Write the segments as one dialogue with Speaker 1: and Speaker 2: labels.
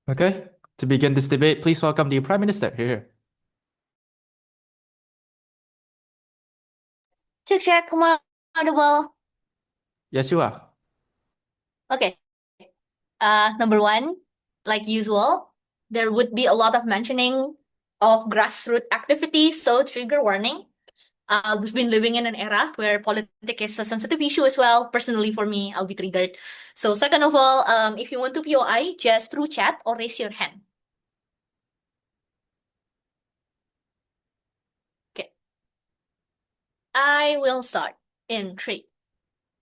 Speaker 1: Okay, to begin this debate, please welcome the Prime Minister here.
Speaker 2: Check, come on, audible.
Speaker 1: Yes, you are.
Speaker 2: Okay. Number one, like usual, there would be a lot of mentioning of grassroots activities, so trigger warning. We've been living in an era where politics is a sensitive issue as well. Personally, for me, I'll be triggered. So second of all, if you want to POI, just through chat or raise your hand. Okay. I will start in 3,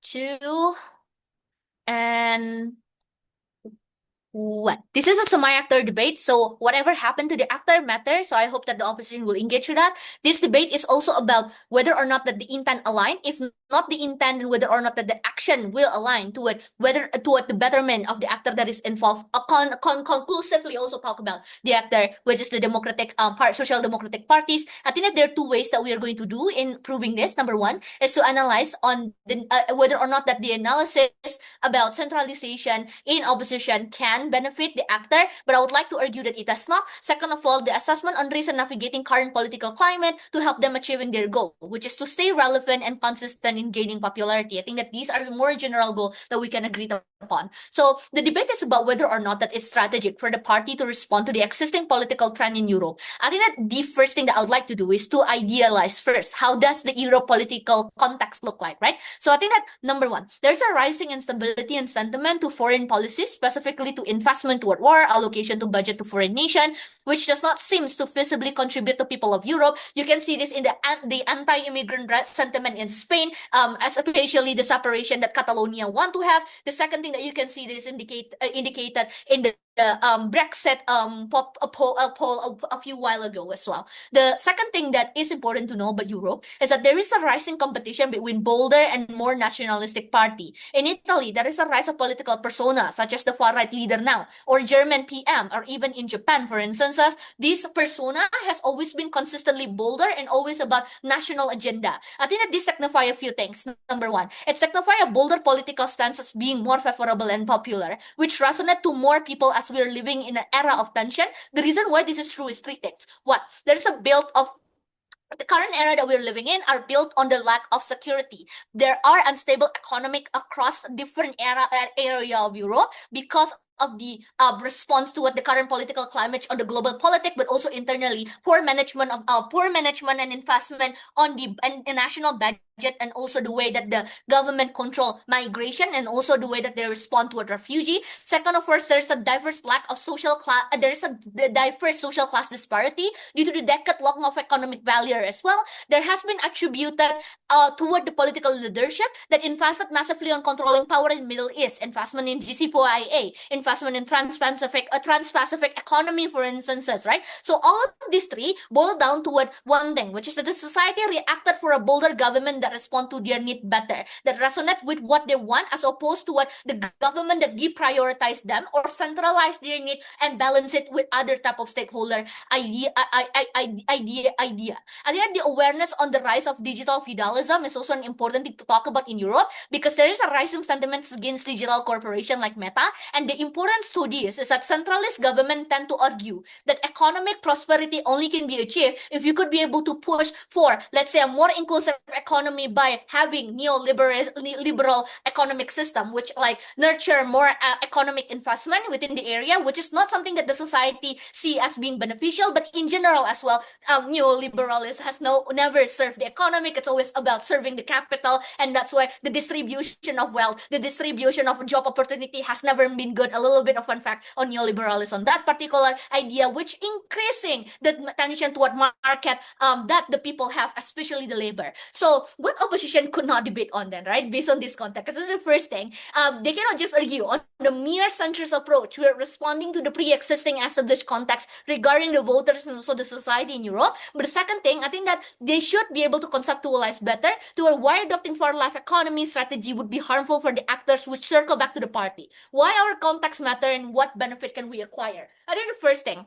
Speaker 2: 2, and what? This is a semi-actor debate, so whatever happened to the actor matters. So I hope that the opposition will engage with that. This debate is also about whether or not that the intent align. If not the intent, then whether or not that the action will align toward the betterment of the actor that is involved. Conclusively also talk about the actor, which is the social democratic parties. I think that there are two ways that we are going to do in proving this. Number one is to analyze on the whether or not that the analysis about centralization in opposition can benefit the actor, but I would like to argue that it does not. Second of all, the assessment on risk and navigating current political climate to help them achieving their goal, which is to stay relevant and consistent in gaining popularity. I think that these are the more general goals that we can agree upon. So the debate is about whether or not that it's strategic for the party to respond to the existing political trend in Europe. I think that the first thing that I would like to do is to idealize first, how does the Euro political context look like, right? So I think that number one, there's a rising instability and sentiment to foreign policies, specifically to investment toward war, allocation to budget to foreign nation, which does not seem to visibly contribute to people of Europe. You can see this in the anti-immigrant sentiment in Spain, especially the separation that Catalonia want to have. The second thing that you can see this indicated in the Brexit poll a few while ago as well. The second thing that is important to know about Europe is that there is a rising competition between bolder and more nationalistic party. In Italy, there is a rise of political persona, such as the far-right leader now, or German PM, or even in Japan, for instance, this persona has always been consistently bolder and always about national agenda. I think that this signify a few things. Number one, it signify a bolder political stance as being more favorable and popular, which resonate to more people as we're living in an era of tension. The reason why this is true is three things. One, there's a build of the current era that we're living in are built on the lack of security. There are unstable economic across different area of Europe because of the response to what the current political climate on the global politics, but also internally poor management and investment on the national budget, and also the way that the government control migration, and also the way that they respond to a refugee. Second, of course, there's a diverse lack of social class. There is a diverse social class disparity due to the decade long of economic failure as well. There has been attributed toward the political leadership that invested massively on controlling power in Middle East, investment in GCPOIA, investment in trans-Pacific economy, for instances, right? So all of these three boil down toward one thing, which is that the society reacted for a bolder government that respond to their need better, that resonate with what they want, as opposed to what the government that deprioritize them or centralize their need and balance it with other type of stakeholder idea. I think the awareness on the rise of digital feudalism is also an important thing to talk about in Europe, because there is a rising sentiments against digital corporation like Meta, and the importance to this is that centralist government tend to argue that economic prosperity only can be achieved if you could be able to push for, let's say, a more inclusive economy by having neoliberal economic system, which like nurture more economic investment within the area, which is not something that the society see as being beneficial, but in general as well, neoliberalism has never served the economic. It's always about serving the capital, and that's why the distribution of wealth, the distribution of job opportunity has never been good. A little bit of fun fact on neoliberalism on that particular idea, which increasing the tension toward market that the people have, especially the labor. So what opposition could not debate on then, right? Based on this context, because the first thing, they cannot just argue on the mere centrist approach. We're responding to the pre-existing established context regarding the voters and also the society in Europe. But the second thing, I think that they should be able to conceptualize better to why adopting for-life economy strategy would be harmful for the actors, which circle back to the party. Why our context matter and what benefit can we acquire? I think the first thing,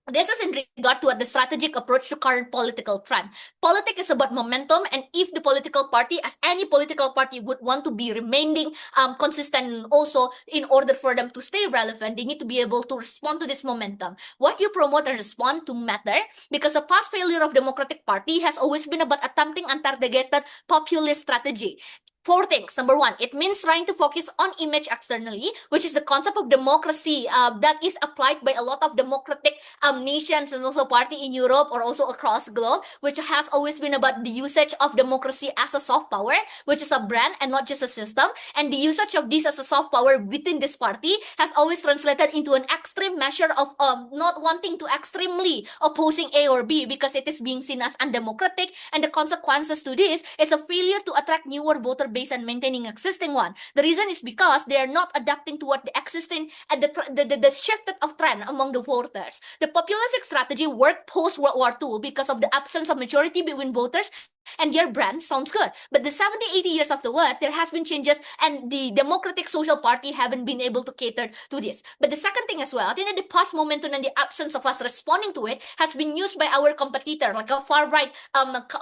Speaker 2: This is in regard to the strategic approach to current political trend. Politics is about momentum, and if the political party, as any political party, would want to be remaining consistent, also in order for them to stay relevant, they need to be able to respond to this momentum. What you promote and respond to matter, because the past failure of Democratic Party has always been about attempting untargeted populist strategy. Four things. Number one, it means trying to focus on image externally, which is the concept of democracy that is applied by a lot of democratic nations and also party in Europe or also across the globe, which has always been about the usage of democracy as a soft power, which is a brand and not just a system. And the usage of this as a soft power within this party has always translated into an extreme measure of not wanting to extremely opposing A or B because it is being seen as undemocratic. And the consequences to this is a failure to attract newer voter base and maintaining existing one. The reason is because they are not adapting to what the existing and the shifted of trend among the voters. The populistic strategy worked post World War II because of the absence of majority between voters, and their brand sounds good. But the 70, 80 years afterward, there has been changes, and the Democratic Social Party haven't been able to cater to this. But the second thing as well, I think that the past momentum and the absence of us responding to it has been used by our competitor, like a far-right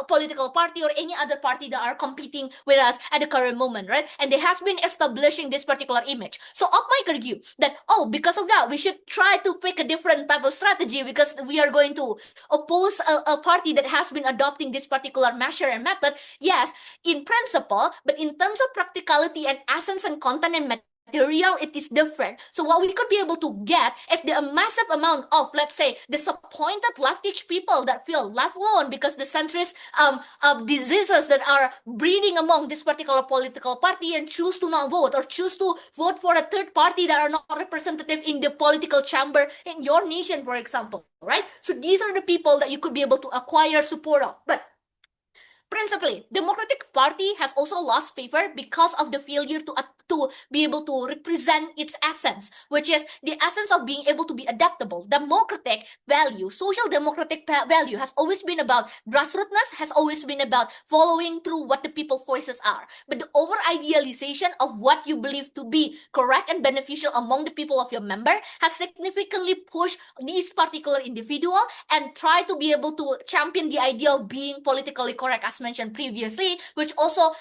Speaker 2: political party or any other party that are competing with us at the current moment, right? And they has been establishing this particular image. So Op might argue that, oh, because of that, we should try to pick a different type of strategy because we are going to oppose a party that has been adopting this particular measure and method. Yes, in principle, but in terms of practicality and essence and content and material, it is different. So what we could be able to get is the massive amount of, let's say, disappointed leftish people that feel left alone because the centrist diseases that are breeding among this particular political party and choose to not vote or choose to vote for a third party that are not representative in the political chamber in your nation, for example, right? So these are the people that you could be able to acquire support of. But principally, Democratic Party has also lost favor because of the failure to be able to represent its essence, which is the essence of being able to be adaptable. Democratic value, social democratic value has always been about grassrootsness, has always been about following through what the people's voices are. But the over-idealization of what you believe to be correct and beneficial among the people of your member has significantly pushed these particular individual and try to be able to champion the idea of being politically correct, as mentioned previously, which also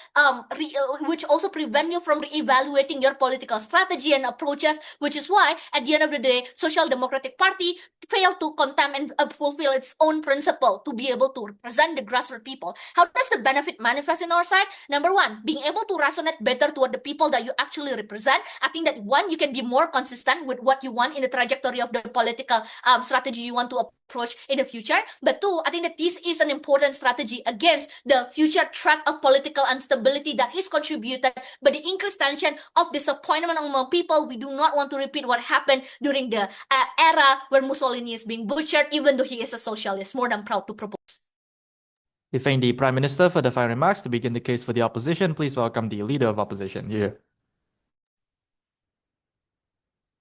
Speaker 2: prevent you from reevaluating your political strategy and approaches, which is why at the end of the day, Social Democratic Party failed to contempt and fulfill its own principle to be able to represent the grassroots people. How does the benefit manifest in our side? Number one, being able to resonate better toward the people that you actually represent. I think that one, you can be more consistent with what you want in the trajectory of the political strategy you want to approach in the future. But two, I think that this is an important strategy against the future threat of political instability that is contributed by the increased tension of disappointment among people. We do not want to repeat what happened during the era where Mussolini is being butchered, even though he is a socialist. More than proud to propose.
Speaker 1: We thank the Prime Minister for the final remarks. To begin the case for the opposition, please welcome the Leader of Opposition here.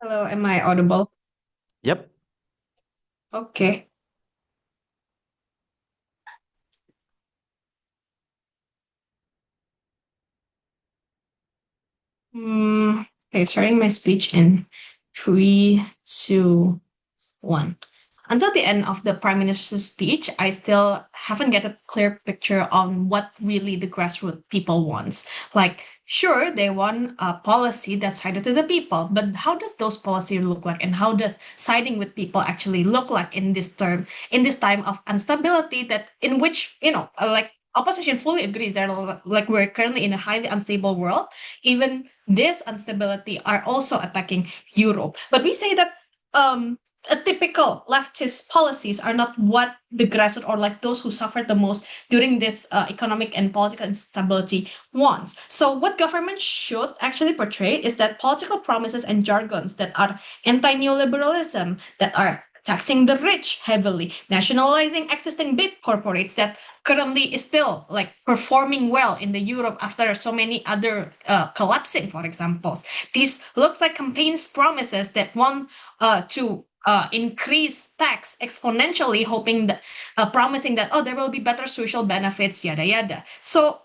Speaker 3: Hello, am I audible?
Speaker 1: Yep.
Speaker 3: Okay. Okay, starting my speech in 3, 2, 1. Until the end of the Prime Minister's speech, I still haven't get a clear picture on what really the grassroots people wants. Like, sure, they want a policy that's sided to the people, but how does those policies look like, and how does siding with people actually look like in this time of instability in which, like opposition fully agrees that like we're currently in a highly unstable world. Even this instability are also attacking Europe. But we say that a typical leftist policies are not what the grassroots or like those who suffered the most during this economic and political instability wants. So what government should actually portray is that political promises and jargons that are anti-neoliberalism, that are taxing the rich heavily, nationalizing existing big corporates that currently is still like performing well in the Europe after so many other collapsing, for example. This looks like campaigns promises that want to increase tax exponentially, hoping that promising that there will be better social benefits, yada yada. So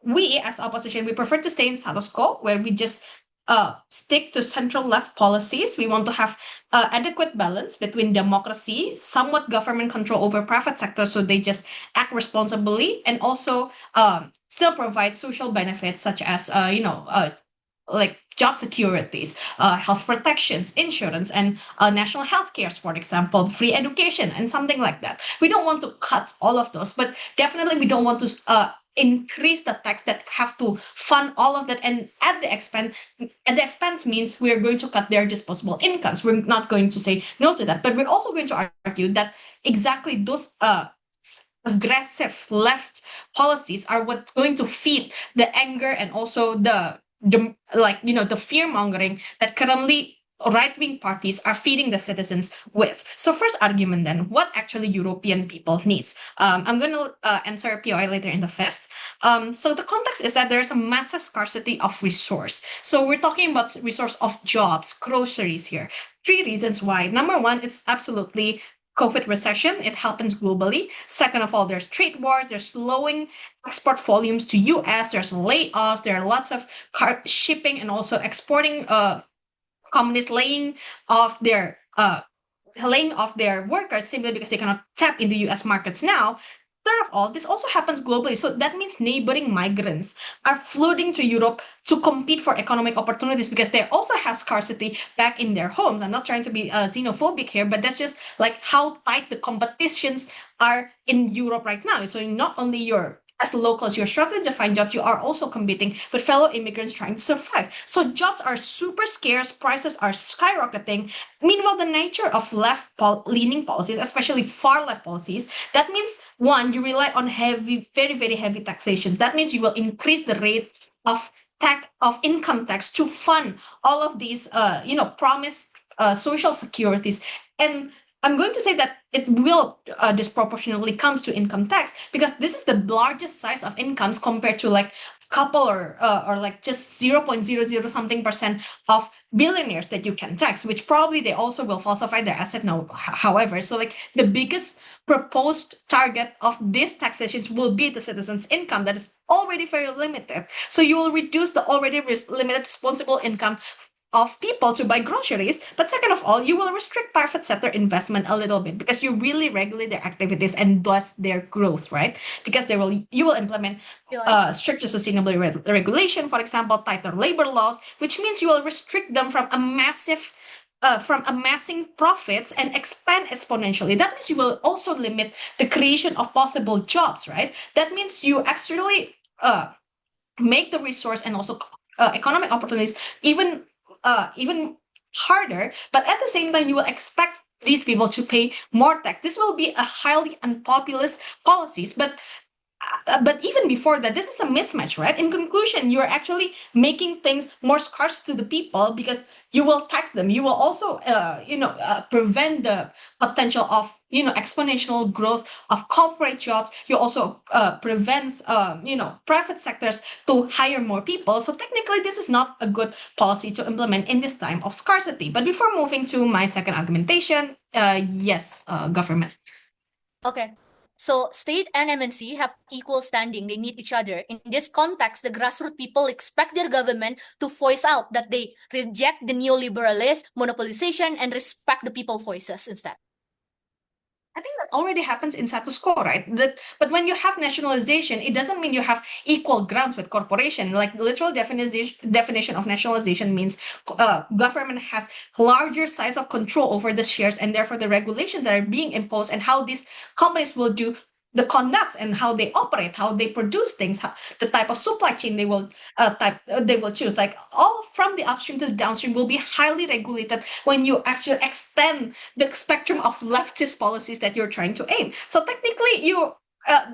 Speaker 3: we as opposition, we prefer to stay in status quo, where we just stick to central left policies. We want to have adequate balance between democracy, somewhat government control over private sector, so they just act responsibly, and also still provide social benefits such as like job securities, health protections, insurance, and national health care, for example, free education, and something like that. We don't want to cut all of those, but definitely we don't want to increase the tax that have to fund all of that, and at the expense means we're going to cut their disposable incomes. We're not going to say no to that, but we're also going to argue that exactly those aggressive left policies are what's going to feed the anger and also the fear mongering that currently right-wing parties are feeding the citizens with. So first argument then, what actually European people needs? I'm going to answer POI later in the fifth. So the context is that there's a massive scarcity of resource. So we're talking about resource of jobs, groceries here. 3 reasons why. Number one, it's absolutely COVID recession. It happens globally. Second of all, there's trade wars. There's slowing export volumes to US. There's layoffs. There are lots of shipping and also exporting companies laying off their workers simply because they cannot tap into US markets now. Third of all, this also happens globally. So that means neighboring migrants are flooding to Europe to compete for economic opportunities because they also have scarcity back in their homes. I'm not trying to be xenophobic here, but that's just like how tight the competitions are in Europe right now. So not only as locals, you're struggling to find jobs, you are also competing with fellow immigrants trying to survive. So jobs are super scarce, prices are skyrocketing. Meanwhile, the nature of left-leaning policies, especially far-left policies, that means, one, you rely on heavy, very, very heavy taxations. That means you will increase the rate of income tax to fund all of these, promised social securities. And I'm going to say that it will disproportionately comes to income tax because this is the largest size of incomes compared to like couple or like just 0.00 something percent of billionaires that you can tax, which probably they also will falsify their asset now. However, so like the biggest proposed target of this taxation will be the citizens' income that is already very limited. So you will reduce the already limited disposable income of people to buy groceries. But second of all, you will restrict private sector investment a little bit because you really regulate their activities and thus their growth, right? Because you will implement stricter sustainability regulation, for example, tighter labor laws, which means you will restrict them from amassing profits and expand exponentially. That means you will also limit the creation of possible jobs, right? That means you actually make the resource and also economic opportunities even harder, but at the same time, you will expect these people to pay more tax. This will be a highly unpopular policies, but even before that, this is a mismatch, right? In conclusion, you are actually making things more scarce to the people because you will tax them. You will also, prevent the potential of, exponential growth of corporate jobs. You also prevents, private sectors to hire more people. So technically, this is not a good policy to implement in this time of scarcity. But before moving to my second argumentation, yes, government.
Speaker 2: Okay. So state and MNC have equal standing. They need each other. In this context, the grassroots people expect their government to voice out that they reject the neoliberalism, monopolization, and respect the people's voices instead.
Speaker 3: I think that already happens in status quo, right? But when you have nationalization, it doesn't mean you have equal grounds with corporation. Like the literal definition of nationalization means government has larger size of control over the shares, and therefore the regulations that are being imposed and how these companies will do the conducts and how they operate, how they produce things, the type of supply chain they will choose, like all from the upstream to the downstream will be highly regulated when you actually extend the spectrum of leftist policies that you're trying to aim. So technically,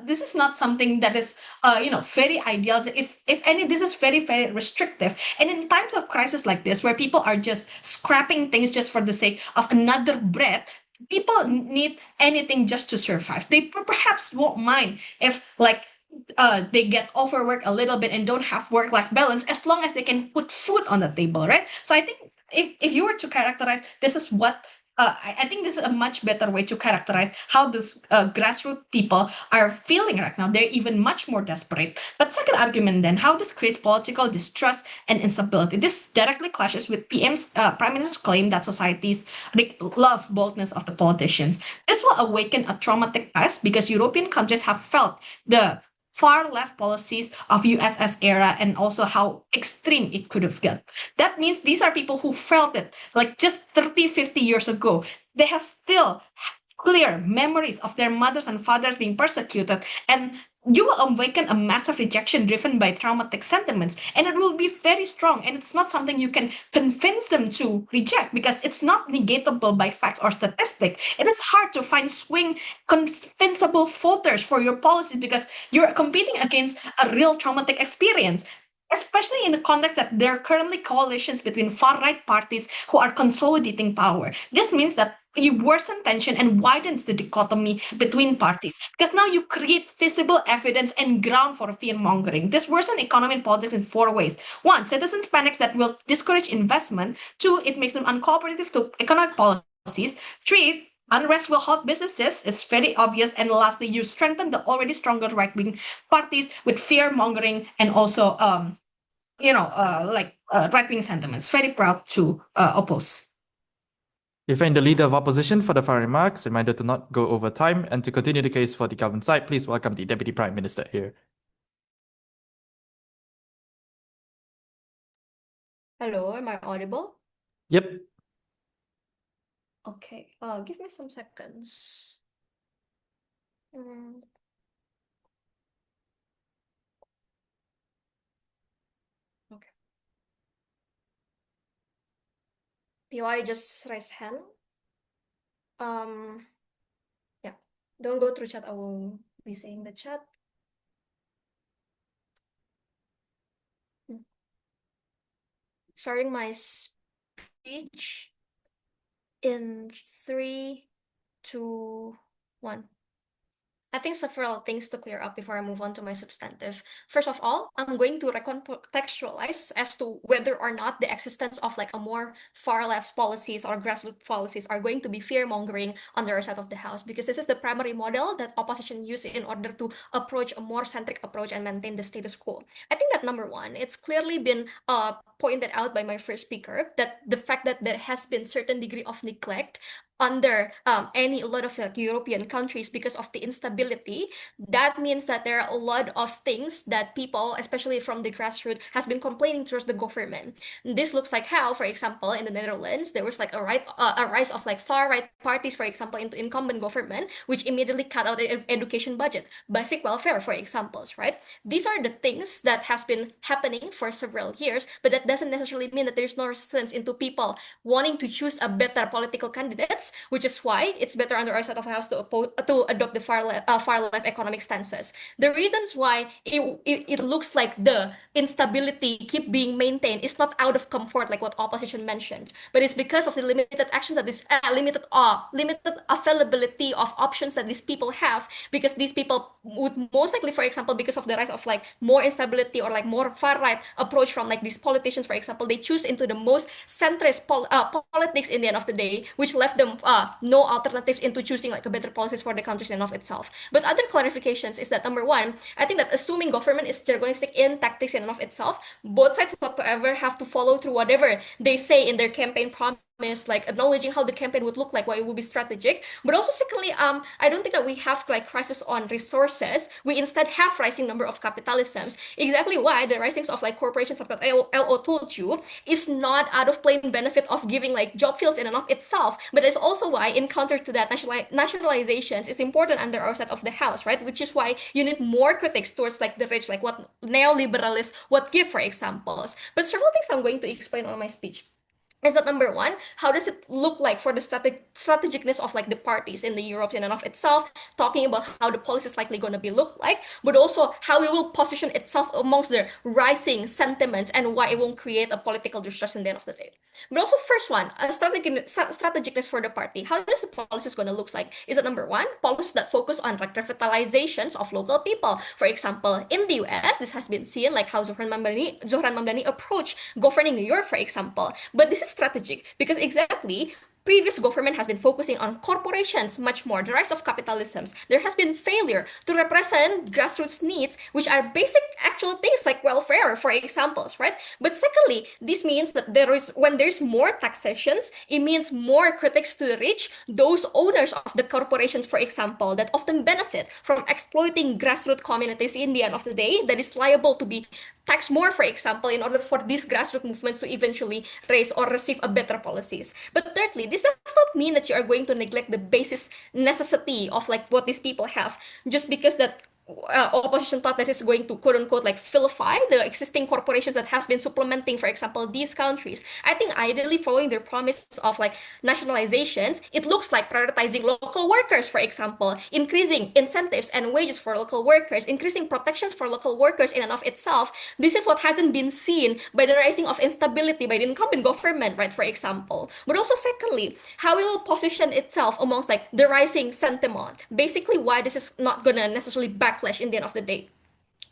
Speaker 3: this is not something that is very ideal. If any, this is very, very restrictive. And in times of crisis like this, where people are just scrapping things just for the sake of another bread, people need anything just to survive. They perhaps won't mind if they get overworked a little bit and don't have work-life balance, as long as they can put food on the table, right? So I think if you were to characterize, this is what I think this is a much better way to characterize how this grassroots people are feeling right now. They're even much more desperate. But second argument then, how this creates political distrust and instability. This directly clashes with Prime Minister's claim that societies love boldness of the politicians. This will awaken a traumatic past because European countries have felt the far left policies of USS era and also how extreme it could have got. That means these are people who felt it like just 30, 50 years ago. They have still clear memories of their mothers and fathers being persecuted, and you will awaken a massive rejection driven by traumatic sentiments, and it will be very strong, and it's not something you can convince them to reject because it's not negatable by facts or statistics. It is hard to find swing convincible voters for your policies because you're competing against a real traumatic experience, especially in the context that there are currently coalitions between far-right parties who are consolidating power. This means that you worsen tension and widens the dichotomy between parties because now you create visible evidence and ground for fear-mongering. This worsens economy and politics in four ways. One, citizen panics that will discourage investment. Two, it makes them uncooperative to economic policies. Three, unrest will halt businesses. It's very obvious. And lastly, you strengthen the already stronger right-wing parties with fear-mongering and also, right-wing sentiments. Very proud to oppose.
Speaker 1: We thank the leader of opposition for the final remarks. Reminder to not go over time and to continue the case for the government side. Please welcome the Deputy Prime Minister here.
Speaker 2: Hello, am I audible?
Speaker 1: Yep.
Speaker 2: Okay, give me some seconds. Okay. POI just raise hand. Yeah, don't go through chat. I will be saying the chat. Starting my speech in 3, 2, 1. I think several things to clear up before I move on to my substantive. First of all, I'm going to recontextualize as to whether or not the existence of like a more far left policies or grassroots policies are going to be fear-mongering on the other side of the house, because this is the primary model that opposition use in order to approach a more centric approach and maintain the status quo. I think that number one, it's clearly been pointed out by my first speaker that the fact that there has been certain degree of neglect under a lot of European countries because of the instability. That means that there are a lot of things that people, especially from the grassroots, has been complaining towards the government. This looks like how, for example, in the Netherlands, there was like a rise of like far right parties, for example, into incumbent government, which immediately cut out the education budget, basic welfare, for examples, right? These are the things that has been happening for several years, but that doesn't necessarily mean that there's no resistance into people wanting to choose a better political candidates, which is why it's better under our side of the house to adopt the far left economic stances. The reasons why it looks like the instability keep being maintained is not out of comfort like what opposition mentioned, but it's because of the limited actions that this limited availability of options that these people have, because these people would most likely, for example, because of the rise of like more instability or like more far right approach from like these politicians, for example, they choose into the most centrist politics in the end of the day, which left them no alternatives into choosing like a better policies for the country in and of itself. But other clarifications is that number one, I think that assuming government is jargonistic in tactics in and of itself, both sides whatsoever have to follow through whatever they say in their campaign promise, like acknowledging how the campaign would look like, why it would be strategic. But also secondly, I don't think that we have like crisis on resources. We instead have rising number of capitalisms. Exactly why the risings of like corporations, like what LO told you, is not out of plain benefit of giving like job fields in and of itself, but it's also why in counter to that, nationalizations is important under our side of the house, right? Which is why you need more critics towards like the rich, like what neoliberalists would give, for examples. But several things I'm going to explain on my speech is that number one, how does it look like for the strategicness of like the parties in the Europe in and of itself, talking about how the policy is likely going to be look like, but also how it will position itself amongst the rising sentiments and why it won't create a political distress in the end of the day. But also first one, a strategicness for the party. How does the policies going to look like? Is that number one, policies that focus on like revitalizations of local people. For example, in the US, this has been seen like how Zohran Mamdani approached governing New York, for example. But this is strategic because exactly
Speaker 4: previous government has been focusing on corporations much more, the rise of capitalisms. There has been failure to represent grassroots needs, which are basic actual things like welfare, for examples, right? But secondly, this means that when there's more taxations, it means more critics to the rich, those owners of the corporations, for example, that often benefit from exploiting grassroots communities in the end of the day, that is liable to be taxed more, for example, in order for these grassroots movements to eventually raise or receive a better policies. But thirdly, this does not mean that you are going to neglect the basis necessity of like what these people have, just because that opposition thought that is going to quote unquote like vilify the existing corporations that has been supplementing, for example, these countries. I think ideally following their promise of like nationalizations, it looks like prioritizing local workers, for example, increasing incentives and wages for local workers, increasing protections for local workers in and of itself. This is what hasn't been seen by the rising of instability by the incumbent government, right, for example. But also secondly, how it will position itself amongst like the rising sentiment. Basically why this is not gonna necessarily backlash in the end of the day.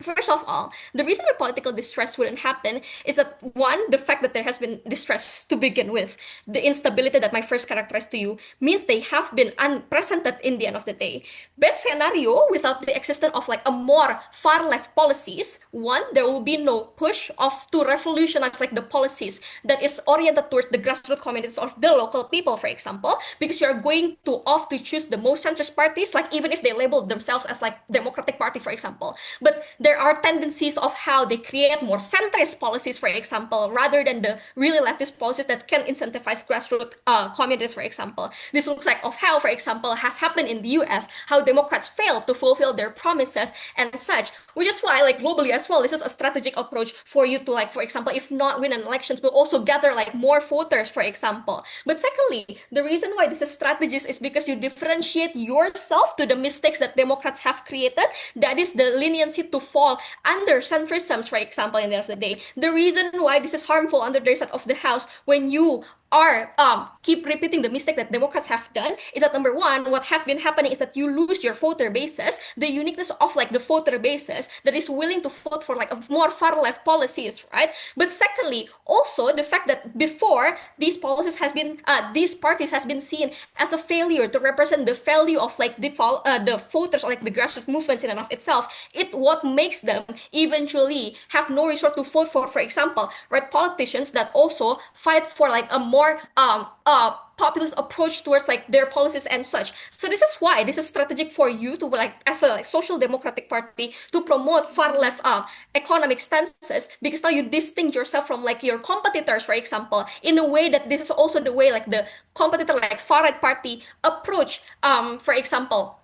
Speaker 4: First of all, the reason that political distress wouldn't happen is that one, the fact that there has been distress to begin with, the instability that my first characterized to you, means they have been unprecedented in the end of the day. Best scenario, without the existence of like a more far left policies, one, there will be no push of to revolutionize like the policies that is oriented towards the grassroots communities or the local people, for example, because you're going to off to choose the most centrist parties, like even if they label themselves as like Democratic Party, for example. But there are tendencies of how they create more centrist policies, for example, rather than the really leftist policies that can incentivize grassroots communities, for example. This looks like of how, for example, has happened in the US, how Democrats fail to fulfill their promises and such, which is why, like globally as well, this is a strategic approach for you to, like, for example, if not win an elections, but also gather like more voters, for example. But secondly, the reason why this is strategies is because you differentiate yourself to the mistakes that Democrats have created. That is the leniency to fall under centrisms, for example, in the end of the day. The reason why this is harmful under the side of the House when you are keep repeating the mistake that Democrats have done is that number one, what has been happening is that you lose your voter bases, the uniqueness of like the voter bases that is willing to vote for like a more far left policies, right? But secondly, also the fact that before these policies has been these parties has been seen as a failure to represent the value of like the voters or like the grassroots movements in and of itself, it what makes them eventually have no resort to vote for example, right, politicians that also fight for like a more populist approach towards like their policies and such. So this is why this is strategic for you to like as a like, social democratic party to promote far left economic stances, because now you distinct yourself from like your competitors, for example, in a way that this is also the way like the competitor like far right party approach for example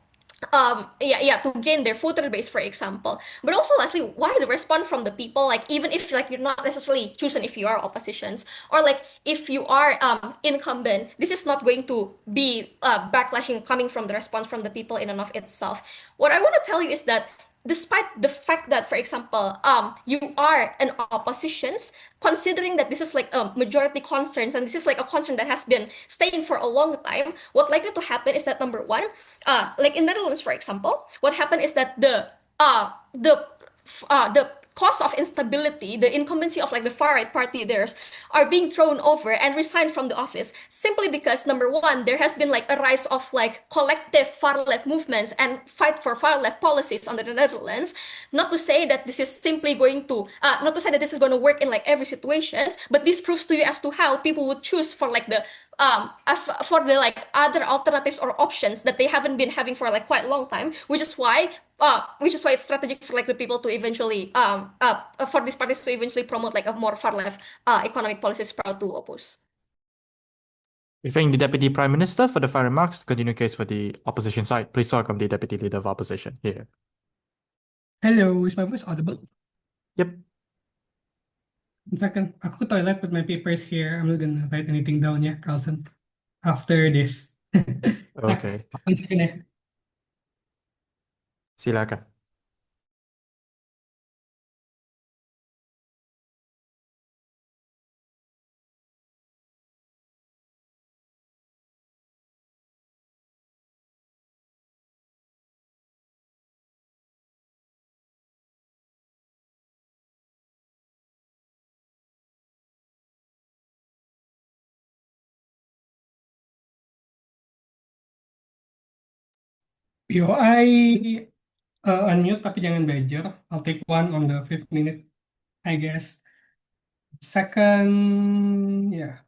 Speaker 4: to gain their voter base, for example. But also lastly, why the response from the people, like even if like you're not necessarily chosen if you are oppositions, or like if you are incumbent, this is not going to be backlashing coming from the response from the people in and of itself. What I want to tell you is that despite the fact that, for example, you are an oppositions, considering that this is like a majority concerns and this is like a concern that has been staying for a long time, what likely to happen is that number one, like in Netherlands, for example, what happened is that the cause of instability, the incumbency of like the far right party theirs are being thrown over and resigned from the office simply because number one, there has been like a rise of like collective far left movements and fight for far left policies under the Netherlands. Not to say that this is simply going to not to say that this is going to work in like every situation, but this proves to you as to how people would choose for like the for the like other alternatives or options that they haven't been having for like quite a long time, which is why it's strategic for like the people to eventually for these parties to eventually promote like a more far left economic policies proud to oppose.
Speaker 1: We thank the Deputy Prime Minister for the final remarks. To continue case for the opposition side, please welcome the Deputy Leader of Opposition here.
Speaker 5: Hello, is my voice audible?
Speaker 1: Yep.
Speaker 5: One second, ako ke toilet, put my papers here. I'm not gonna write anything down, yeah, Carlsson. After this.
Speaker 1: Okay.
Speaker 5: 1 second eh.
Speaker 1: Silakan.
Speaker 5: Yo, I unmute tapi jangan belajar. I'll take one on the 5th minute, I guess. Second, yeah.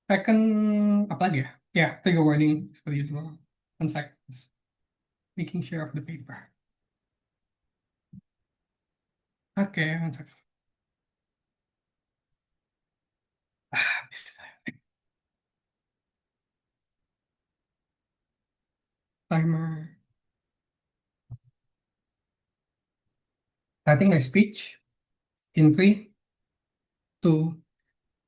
Speaker 5: Second, apa lagi ya? Yeah, trigger warning seperti itu. 1 second. Making share of the paper. Okay, 1 second. Timer. Starting my speech in 3, 2,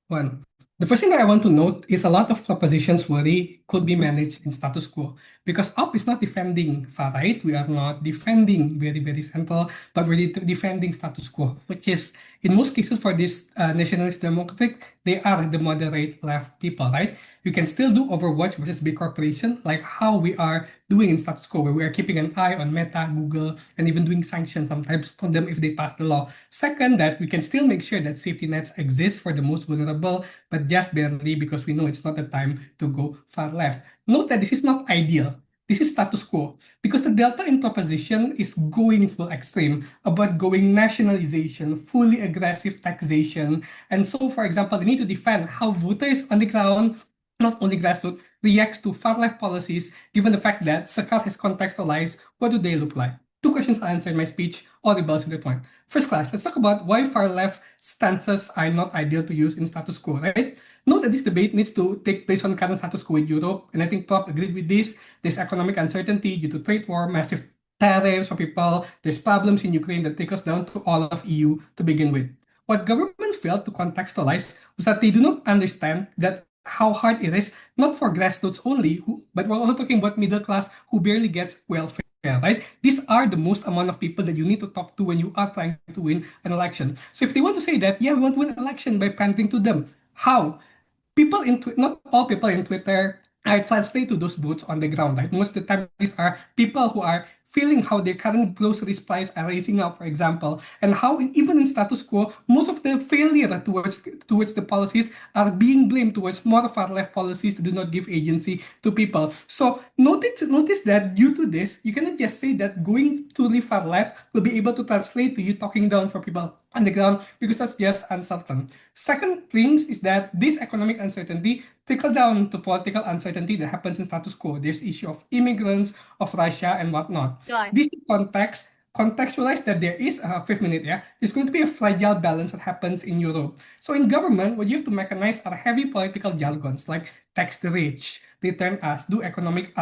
Speaker 5: 1. The first thing that I want to note is a lot of propositions worry could be managed in status quo because UP is not defending far right. We are not defending very, very central, but we're defending status quo, which is in most cases for this nationalist democratic, they are the moderate left people, right? You can still do Overwatch versus big corporation, like how we are doing in status quo, where we are keeping an eye on Meta, Google, and even doing sanctions sometimes on them if they pass the law. Second, that we can still make sure that safety nets exist for the most vulnerable, but just barely because we know it's not the time to go far left. Note that this is not ideal. This is status quo because the delta in proposition is going full extreme about going nationalization, fully aggressive taxation. And so, for example, they need to defend how voters on the ground, not only grassroots, reacts to far-left policies, given the fact that Sekar has contextualized what do they look like. 2 questions I'll answer in my speech, all rebels in the point. First class, let's talk about why far-left stances are not ideal to use in status quo, right? Note that this debate needs to take place on current status quo in Europe, and I think Prop agreed with this. There's economic uncertainty due to trade war, massive tariffs for people, there's problems in Ukraine that take us down to all of EU to begin with. What government failed to contextualize was that they do not understand that how hard it is, not for grassroots only, but we're also talking about middle class who barely gets welfare, right? These are the most amount of people that you need to talk to when you are trying to win an election. So if they want to say that, yeah, we want to win an election by pandering to them, how? People in not all people in Twitter are translate to those votes on the ground. Like most of the time, these are people who are feeling how their current groceries price are raising up, for example, and how even in status quo, most of the failure towards the policies are being blamed towards more far left policies that do not give agency to people. So notice that due to this, you cannot just say that going truly far left will be able to translate to you talking down for people on the ground because that's just uncertain. Second things is that this economic uncertainty trickle down to political uncertainty that happens in status quo. There's issue of immigrants, of Russia, and whatnot.
Speaker 2: Sure.
Speaker 5: This contextualize that there is a 5th minute, yeah, there's going to be a fragile balance that happens in Europe. So in government, what you have to mechanize are heavy political jargons like tax the rich, return us, do economic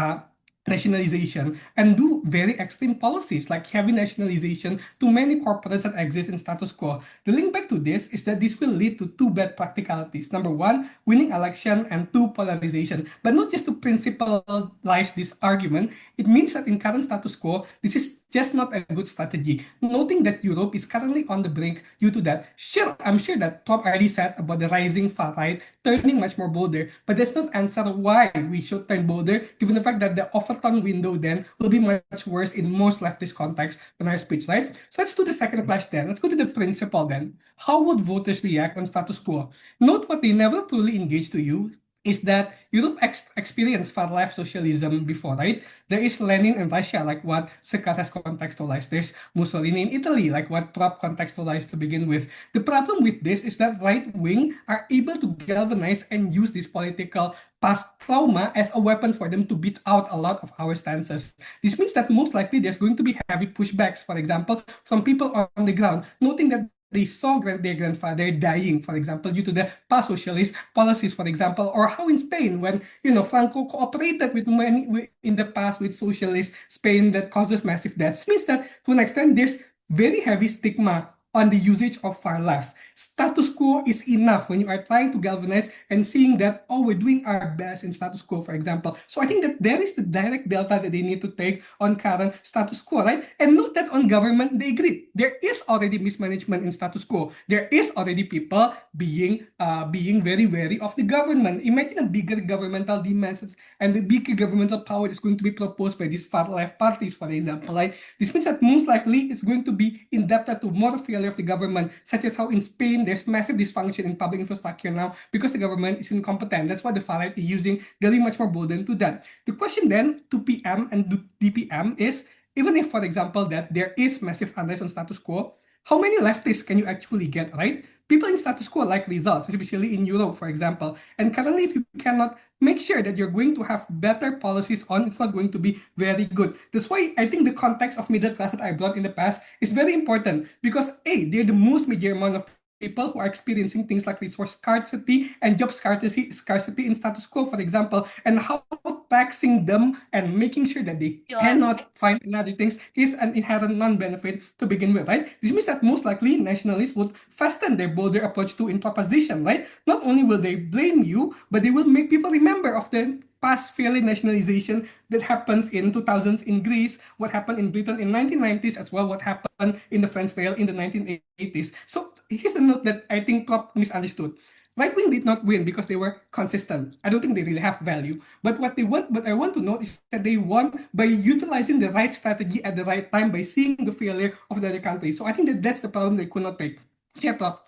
Speaker 5: nationalization, and do very extreme policies like heavy nationalization to many corporates that exist in status quo. The link back to this is that this will lead to 2 bad practicalities. Number 1, winning election, and 2, polarization. But not just to principalize this argument, it means that in current status quo, this is just not a good strategy. Noting that Europe is currently on the brink due to that. Sure, I'm sure that Tom already said about the rising far right turning much more bolder, but that's not answer why we should turn bolder, given the fact that the Overton window then will be much worse in most leftist contexts than our speech, right? So let's do the second question. Let's go to the principle then. How would voters react on status quo? Note what they never truly engage to you is that Europe experienced far-left socialism before, right? There is Lenin in Russia, like what Sekar has contextualized. There's Mussolini in Italy, like what Prop contextualized to begin with. The problem with this is that right-wing are able to galvanize and use this political past trauma as a weapon for them to beat out a lot of our stances. This means that most likely there's going to be heavy pushbacks, for example, from people on the ground, noting that they saw their grandfather dying, for example, due to the past socialist policies, for example, or how in Spain, when Franco cooperated with many in the past with socialist Spain that causes massive deaths, means that to an extent there's very heavy stigma on the usage of far left. Status quo is enough when you are trying to galvanize and seeing that, oh, we're doing our best in status quo, for example. So I think that there is the direct delta that they need to take on current status quo, right? And note that on government, they agree. There is already mismanagement in status quo. There is already people being very wary of the government. Imagine a bigger governmental demands and the bigger governmental power is going to be proposed by these far left parties, for example. Right? This means that most likely it's going to be indebted to more failure failure of the government, such as how in Spain there's massive dysfunction in public infrastructure now because the government is incompetent. That's why the far right is using very much more bolden to that. The question then to PM and DPM is, even if, for example, that there is massive unrest on status quo, how many leftists can you actually get, right? People in status quo like results, especially in Europe, for example. And currently, if you cannot make sure that you're going to have better policies on, it's not going to be very good. That's why I think the context of middle class that I brought in the past is very important because A, they're the most major amount of people who are experiencing things like resource scarcity and job scarcity in status quo, for example, and how taxing them and making sure that they cannot find another things is an inherent non-benefit to begin with, right? This means that most likely nationalists would fasten their bolder approach to in proposition, right? Not only will they blame you, but they will make people remember of the past failing nationalization that happens in 2000s in Greece, what happened in Britain in 1990s as well, what happened in the French fail in the 1980s. So here's a note that I think Klopp misunderstood. Right wing did not win because they were consistent. I don't think they really have value. But what I want to note is that they won by utilizing the right strategy at the right time by seeing the failure of the other countries. So I think that's the problem they could not make. Yeah, Prof.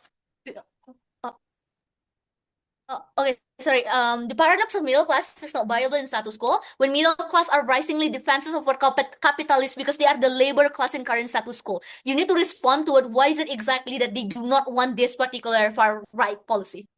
Speaker 2: Okay, sorry. The paradox of middle class is not viable in status quo when middle class are risingly defensive of capitalists because they are the labor class in current status quo. You need to respond to it. Why is it exactly that they do not want this particular far right policy?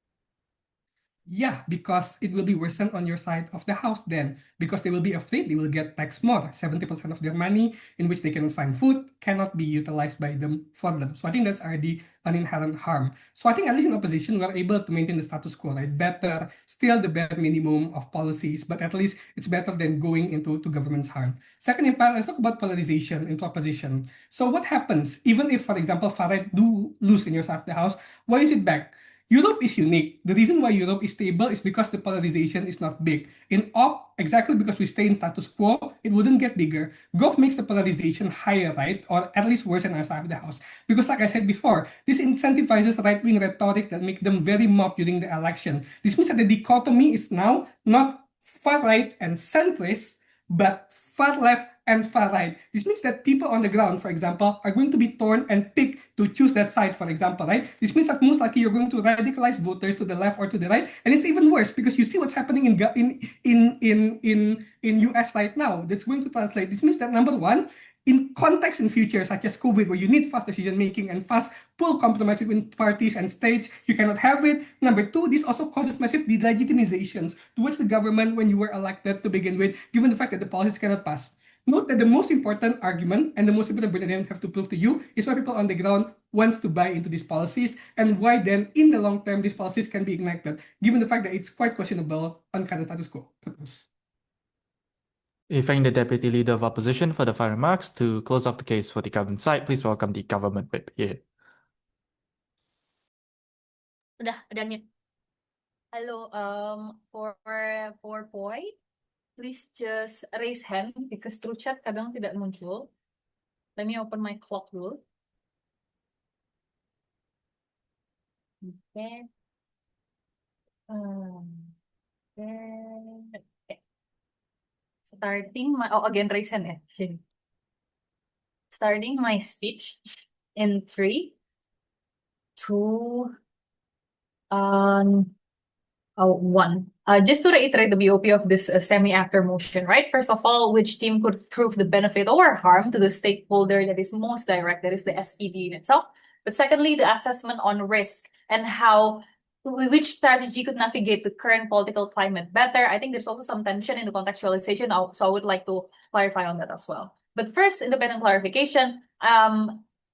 Speaker 5: Yeah, because it will be worsened on your side of the house then. Because they will be afraid they will get taxed more. 70% of their money in which they cannot find food cannot be utilized by them for them. So I think that's already an inherent harm. So I think at least in opposition, we are able to maintain the status quo, right? Better, still the bare minimum of policies, but at least it's better than going into government's harm. Second impact, let's talk about polarization into opposition. So what happens, even if, for example, far right do lose in your side of the house, why is it back? Europe is unique. The reason why Europe is stable is because the polarization is not big. In op, exactly because we stay in status quo, it wouldn't get bigger. Gov makes the polarization higher, right? Or at least worse in our side of the house. Because like I said before, this incentivizes right-wing rhetoric that make them very mob during the election. This means that the dichotomy is now not far right and centrist, but far left and far right. This means that people on the ground, for example, are going to be torn and picked to choose that side, for example, right? This means that most likely you're going to radicalize voters to the left or to the right, and it's even worse because you see what's happening in US right now. That's going to translate. This means that number one, in context in future such as COVID, where you need fast decision making and fast full compromise between parties and states, you cannot have it. Number two, this also causes massive delegitimizations towards the government when you were elected to begin with, given the fact that the policies cannot pass. Note that the most important argument and the most important point I don't have to prove to you is why people on the ground wants to buy into these policies and why then in the long term these policies can be ignited, given the fact that it's quite questionable on current status quo.
Speaker 1: We thank the Deputy Leader of Opposition for the final remarks. To close off the case for the government side, please welcome the government whip here.
Speaker 2: Udah mute.
Speaker 4: Hello, for Poi, please just raise hand because through chat kadang tidak muncul. Let me open my clock dulu. Okay. Okay. Starting my again raise hand ya. Starting my speech in 3, 2, 1. Just to reiterate the BOP of this semi-actor motion, right? First of all, which team could prove the benefit or harm to the stakeholder that is most direct, that is the SPD in itself. But secondly, the assessment on risk and how which strategy could navigate the current political climate better. I think there's also some tension in the contextualization, so I would like to clarify on that as well. But first, independent clarification.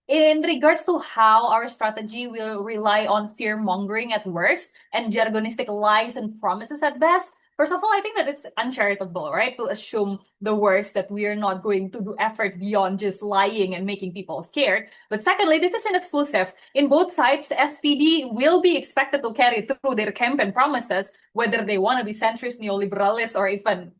Speaker 4: In regards to how our strategy will rely on fear-mongering at worst and jargonistic lies and promises at best, first of all, I think that it's uncharitable, right, to assume the worst, that we are not going to do effort beyond just lying and making people scared. But secondly, this is inexclusive. In both sides, SPD will be expected to carry through their campaign promises, whether they want to be centrist, neoliberalist, or even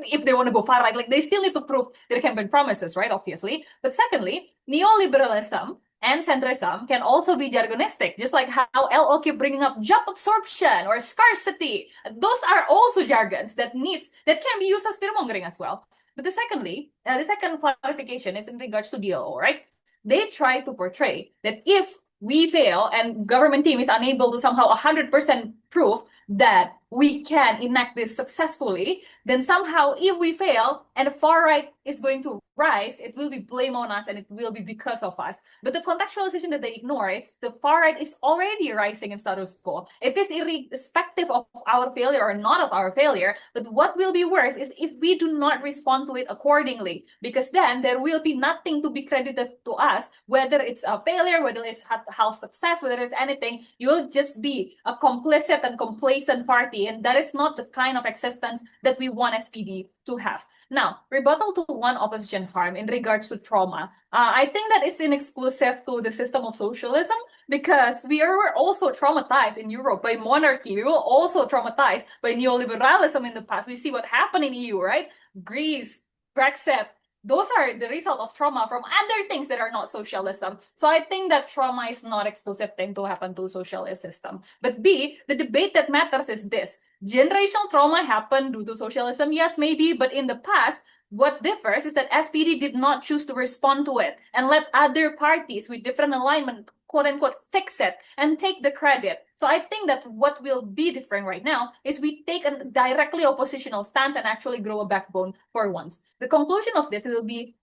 Speaker 4: if they want to go far right, like they still need to prove their campaign promises, right, obviously. But secondly, neoliberalism and centrism can also be jargonistic, just like how LO keep bringing up job absorption or scarcity. Those are also jargons that can be used as fear-mongering as well. But the second clarification is in regards to DLO, right?
Speaker 6: they try to portray that if we fail and government team is unable to somehow 100% prove that we can enact this successfully, then somehow if we fail and the far right is going to rise, it will be blame on us and it will be because of us. But the contextualization that they ignore is the far right is already rising in status quo. It is irrespective of our failure or not of our failure, but what will be worse is if we do not respond to it accordingly, because then there will be nothing to be credited to us, whether it's a failure, whether it's half success, whether it's anything, you'll just be a complicit and complacent party, and that is not the kind of existence that we want SPD to have. Now, rebuttal to one opposition harm in regards to trauma. I think that it's inexclusive to the system of socialism because we were also traumatized in Europe by monarchy. We were also traumatized by neoliberalism in the past. We see what happened in EU, right? Greece, Brexit. Those are the result of trauma from other things that are not socialism. So I think that trauma is not exclusive thing to happen to socialist system. But B, the debate that matters is this. Generational trauma happened due to socialism, yes, maybe, but in the past, what differs is that SPD did not choose to respond to it and let other parties with different alignment, quote unquote, fix it and take the credit. So I think that what will be different right now is we take a directly oppositional stance and actually grow a backbone for once. The conclusion of this will be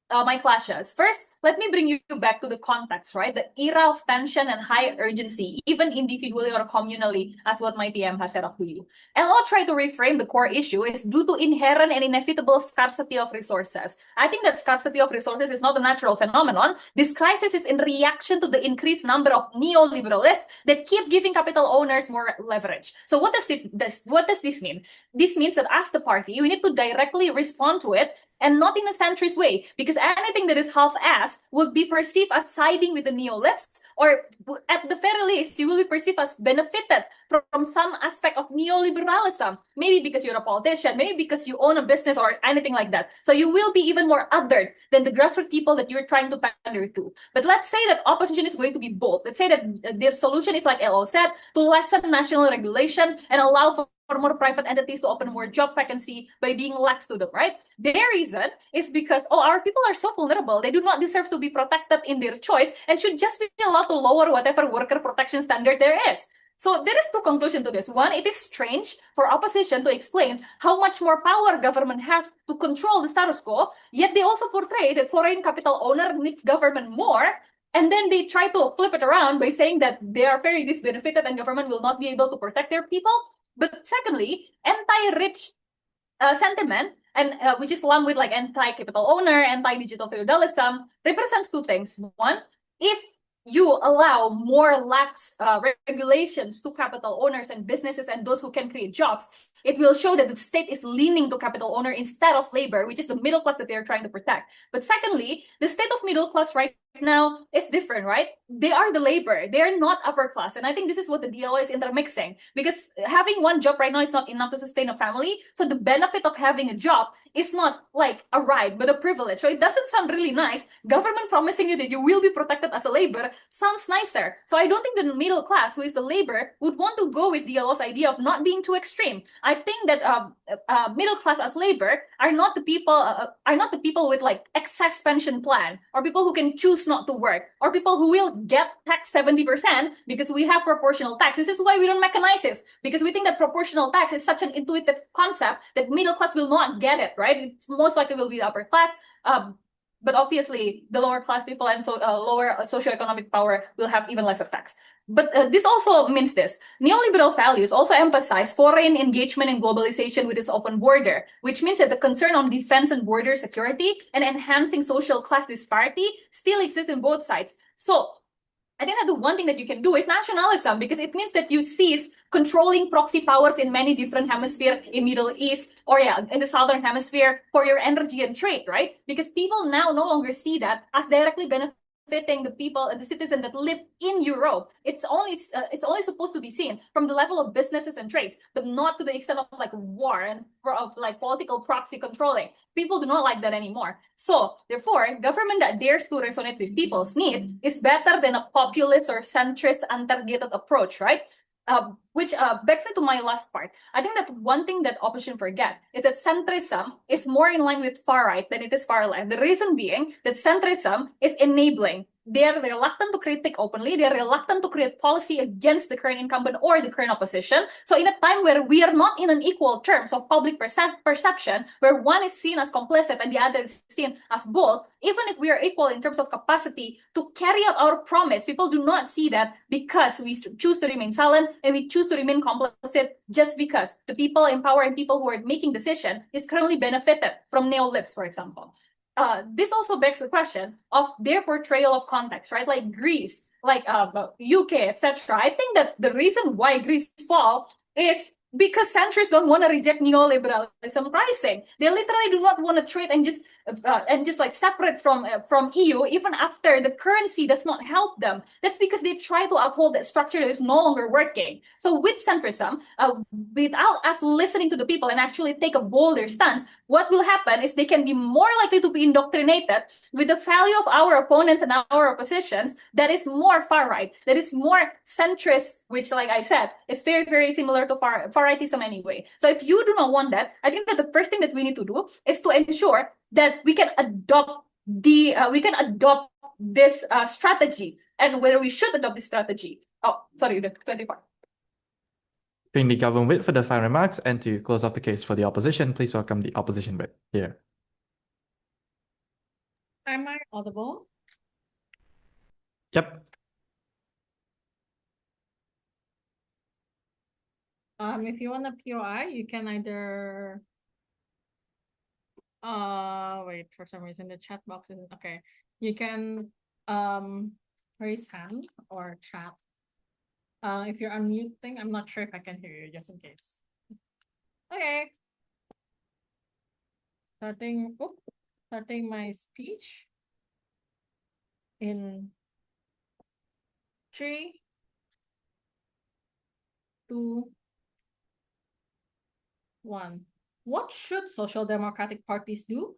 Speaker 6: my clashes. First, let me bring you back to the context, right? The era of tension and high urgency, even individually or communally, as what my TM has set up to you. And I'll try to reframe the core issue is due to inherent and inevitable scarcity of resources. I think that scarcity of resources is not a natural phenomenon. This crisis is in reaction to the increased number of neoliberalists that keep giving capital owners more leverage. So what does this mean? This means that as the party, we need to directly respond to it and not in a centrist way, because anything that is half-assed would be perceived as siding with the neolibs, or at the very least, you will be perceived as benefited from some aspect of neoliberalism, maybe because you're a politician, maybe because you own a business or anything like that. So you will be even more othered than the grassroots people that you're trying to pander to. But let's say that opposition is going to be bold. Let's say that their solution is, like LO said, to lessen national regulation and allow for more private entities to open more job vacancy by being lax to them, right? Their reason is because, our people are so vulnerable, they do not deserve to be protected in their choice and should just be allowed to lower whatever worker protection standard there is. So there is two conclusions to this. One, it is strange for opposition to explain how much more power government have to control the status quo, yet they also portray that foreign capital owner needs government more, and then they try to flip it around by saying that they are very disbenefited and government will not be able to protect their people. But secondly, anti-rich sentiment, and which is lumped with like anti-capital owner, anti-digital feudalism, represents two things. One, if you allow more lax regulations to capital owners and businesses and those who can create jobs, it will show that the state is leaning to capital owner instead of labor, which is the middle class that they're trying to protect. But secondly, the state of middle class right now is different, right? They are the labor. They are not upper class. And I think this is what the DLO is intermixing, because having one job right now is not enough to sustain a family. So the benefit of having a job is not like a right, but a privilege. So it doesn't sound really nice. Government promising you that you will be protected as a labor sounds nicer. So I don't think the middle class, who is the labor, would want to go with DLO's idea of not being too extreme. I think that middle class as labor are not the people with like excess pension plan, or people who can choose not to work, or people who will get taxed 70% because we have proportional tax. This is why we don't mechanize it, because we think that proportional tax is such an intuitive concept that middle class will not get it, right? It's most likely will be the upper class. But obviously, the lower class people and lower socioeconomic power will have even less effects. But this also means this. Neoliberal values also emphasize foreign engagement in globalization with its open border, which means that the concern on defense and border security and enhancing social class disparity still exists in both sides. So I think that the one thing that you can do is nationalism, because it means that you cease controlling proxy powers in many different hemispheres, in Middle East, or in the Southern Hemisphere for your energy and trade, right? Because people now no longer see that as directly benefiting the people and the citizens that live in Europe. It's only supposed to be seen from the level of businesses and trades, but not to the extent of like war and of like political proxy controlling. People do not like that anymore. So therefore, government that dares to resonate with people's need is better than a populist or centrist, untargeted approach, right? which begs me to my last part. I think that one thing that opposition forget is that centrism is more in line with far right than it is far left. The reason being that centrism is enabling. They're reluctant to critique openly. They're reluctant to create policy against the current incumbent or the current opposition. So in a time where we are not in an equal terms of public perception, where one is seen as complicit and the other is seen as bold, even if we are equal in terms of capacity to carry out our promise, people do not see that because we choose to remain silent and we choose to remain complicit just because the people in power and people who are making decision is currently benefited from neolibs, for example. This also begs the question of their portrayal of context, right? Like Greece, like UK, etc. I think that the reason why Greece fall is because centrists don't want to reject neoliberalism pricing. They literally do not want to trade and just like separate from EU even after the currency does not help them. That's because they try to uphold that structure that is no longer working. So with centrism, without us listening to the people and actually take a bolder stance, what will happen is they can be more likely to be indoctrinated with the value of our opponents and our oppositions that is more far right, that is more centrist, which, like I said, is very, very similar to far rightism anyway. So if you do not want that, I think that the first thing that we need to do is to ensure that we can adopt this strategy, and whether we should adopt this strategy. Oh, sorry, the 24.
Speaker 1: Bring the government whip for the final remarks, and to close off the case for the opposition, please welcome the opposition whip here.
Speaker 3: Am I audible?
Speaker 1: Yep.
Speaker 3: If you want a POI, you can either wait, for some reason the chat box isn't okay. You can raise hand or chat. If you're unmuting, I'm not sure if I can hear you, just in case. Okay. Starting my speech in 3, 2, 1. What should social democratic parties do